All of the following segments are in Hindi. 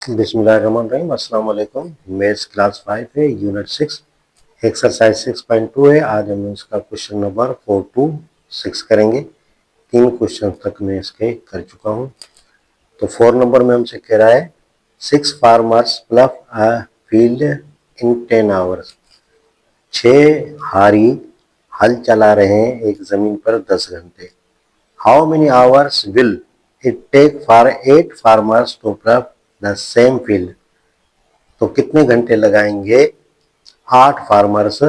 बिस्मिल्लाहिर्रहमानिर्रहीम। अस्सलाम वालेकुम। मैथ्स क्लास 5 है, यूनिट 6, एक्सरसाइज 6.2 है। आज हम इसका क्वेश्चन नंबर 4 to 6 करेंगे। 3 क्वेश्चन तक मैं इसके कर चुका हूँ। तो 4 नंबर में हमसे कह रहा है 6 farmers plus a field in 10 hours. 6 हारी हल चला रहे हैं एक जमीन पर 10 घंटे। How many hours will it take for 8 farmers to plot the same field. तो कितने घंटे लगाएंगे 8 फार्मर्स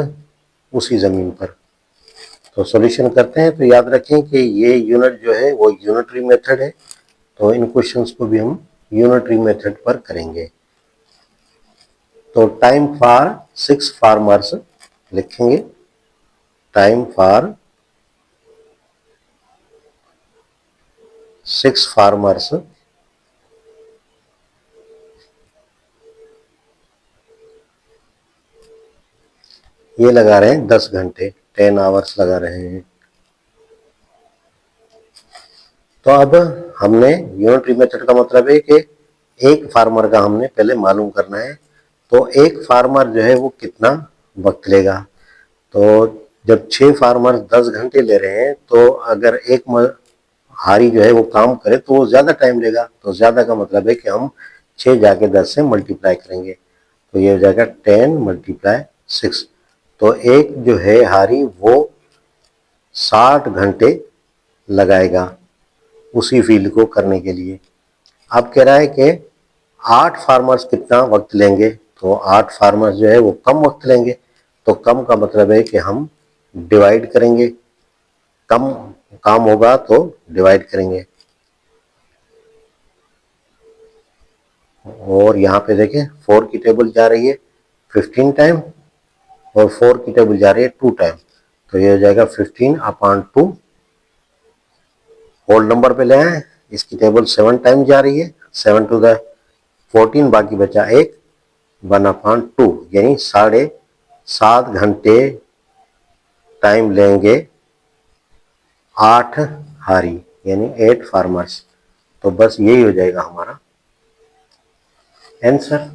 उसी जमीन पर। तो सॉल्यूशन करते हैं। तो याद रखें कि ये यूनिट जो है वो यूनिटरी मेथड है, तो इन क्वेश्चंस को भी हम यूनिटरी मेथड पर करेंगे। तो टाइम फॉर 6 फार्मर्स लिखेंगे। टाइम फॉर 6 फार्मर्स ये लगा रहे हैं 10 घंटे, 10 आवर्स लगा रहे हैं। तो अब हमने यूनिटरी मेथड का मतलब है कि एक फार्मर का हमने पहले मालूम करना है। तो एक फार्मर जो है वो कितना वक्त लेगा। तो जब 6 फार्मर 10 घंटे ले रहे हैं, तो अगर एक हारी जो है वो काम करे तो वो ज़्यादा टाइम लेगा। तो ज़्यादा का मतलब है कि हम 6 जाके 10 से मल्टीप्लाई करेंगे, तो ये हो जाएगा 10 मल्टीप्लाई 6। तो एक जो है हारी वो 60 घंटे लगाएगा उसी फील्ड को करने के लिए। अब कह रहा है कि 8 फार्मर्स कितना वक्त लेंगे। तो 8 फार्मर्स जो है वो कम वक्त लेंगे। तो कम का मतलब है कि हम डिवाइड करेंगे, कम काम होगा तो डिवाइड करेंगे। और यहाँ पे देखें 4 की टेबल जा रही है 15 टाइम और 4 की टेबल जा रही है 2 टाइम। तो ये हो जाएगा 15/2। होल नंबर पे ले आए, इसकी टेबल 7 टाइम जा रही है, 7 to the 14, बाकी बचा 1, 1/2, यानी 7.5 घंटे टाइम लेंगे 8 हारी यानी 8 फार्मर्स। तो बस यही हो जाएगा हमारा आंसर।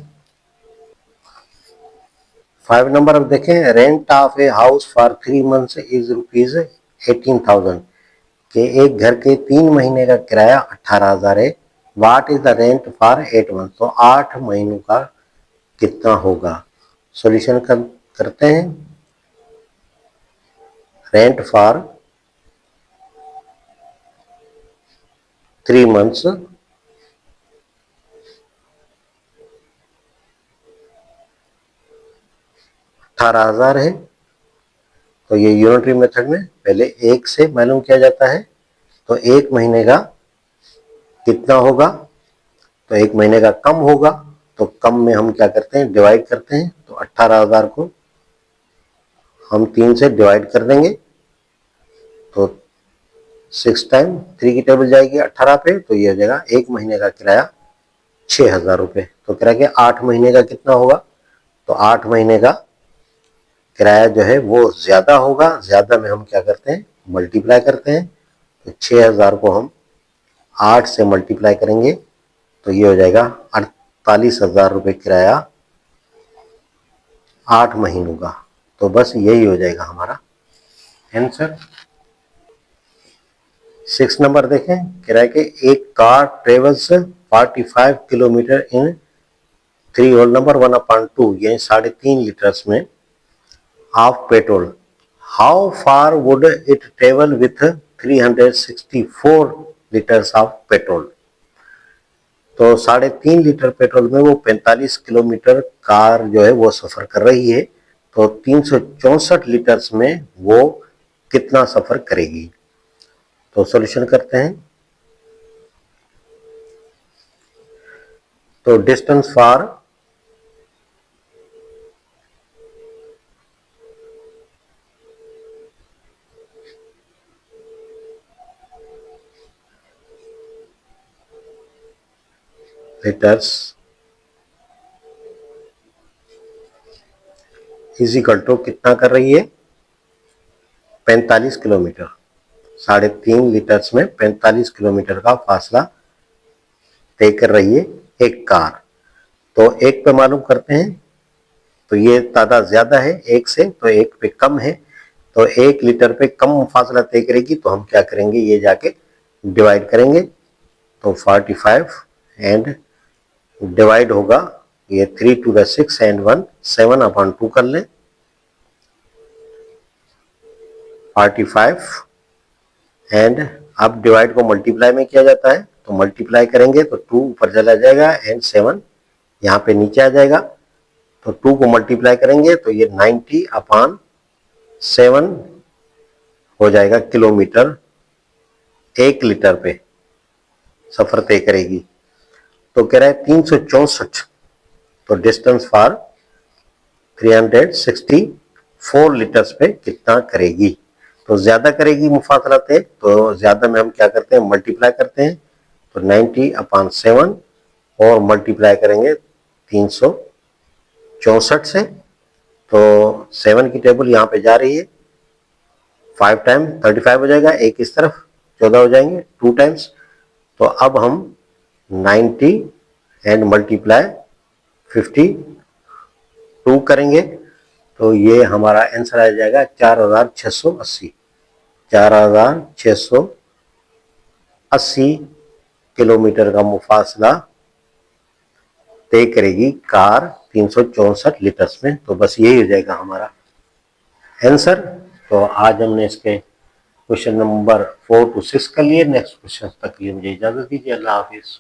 5 नंबर अब देखें, rent of a house for 3 months is ₹18,000 के एक घर के 3 महीने का किराया 18,000 है। What is the rent for 8 month. तो 8 महीनों का कितना होगा। सॉल्यूशन करते हैं। रेंट फॉर 3 मंथ्स 18,000 है। तो ये यूनिटरी मेथड में पहले 1 से मालूम किया जाता है। तो 1 महीने का कितना होगा। तो 1 महीने का कम होगा, तो कम में हम क्या करते हैं, डिवाइड करते हैं। तो 18,000 को हम 3 से डिवाइड कर देंगे। तो 6 टाइम 3 की टेबल जाएगी 18 पे, तो ये हो जाएगा 1 महीने का किराया 6,000 रुपये। तो किराया के 8 महीने का कितना होगा। तो 8 महीने का किराया जो है वो ज़्यादा होगा। ज़्यादा में हम क्या करते हैं, मल्टीप्लाई करते हैं। तो 6,000 को हम 8 से मल्टीप्लाई करेंगे, तो ये हो जाएगा 48,000 रुपये किराया 8 महीनों का। तो बस यही हो जाएगा हमारा आंसर। 6 नंबर देखें, किराए के एक car travels 45 kilometre in 3 whole number 1/2 यानी 3.5 लीटर्स में of petrol. How far would it travel with 364 litres of petrol. तो 3.5 लीटर पेट्रोल में वो 45 किलोमीटर कार जो है वो सफर कर रही है। तो 364 लीटर्स में वो कितना सफर करेगी। तो सॉल्यूशन करते हैं। तो distance for litres is equal to कितना कर रही है, 45 किलोमीटर। 3.5 लीटर्स में 45 किलोमीटर का फासला तय कर रही है एक कार। तो एक पे मालूम करते हैं, तो ये तादाद ज्यादा है एक से, तो एक पे कम है, तो 1 लीटर पे कम फासला तय करेगी, तो हम क्या करेंगे, ये जाके डिवाइड करेंगे। तो 45 एंड डिवाइड होगा, ये 3 to the 6 एंड 1 7/2 कर लें। 45 एंड अब डिवाइड को मल्टीप्लाई में किया जाता है, तो मल्टीप्लाई करेंगे तो 2 ऊपर चला जाएगा एंड 7 यहाँ पे नीचे आ जाएगा। तो 2 को मल्टीप्लाई करेंगे तो ये 90/7 हो जाएगा किलोमीटर 1 लीटर पे सफर तय करेगी। तो कह रहा है 364, तो डिस्टेंस फॉर 364 लीटर्स पे कितना करेगी। तो ज्यादा करेगी मुफासला तय, तो ज्यादा में हम क्या करते हैं, मल्टीप्लाई करते हैं। तो 90/7 और मल्टीप्लाई करेंगे 364 से। तो 7 की टेबल यहाँ पे जा रही है, 5 टाइम 35 हो जाएगा, एक इस तरफ 14 हो जाएंगे 2 टाइम्स। तो अब हम 90 एंड मल्टीप्लाई 52 करेंगे, तो ये हमारा आंसर आ जाएगा 4680। 4680 किलोमीटर का मुफासला तय करेगी कार 364 लीटर्स में। तो बस यही हो जाएगा हमारा आंसर। तो आज हमने इसके क्वेश्चन नंबर 4 to 6 कर लिए। नेक्स्ट क्वेश्चन तक के लिए मुझे इजाजत दीजिए। अल्लाह हाफिज।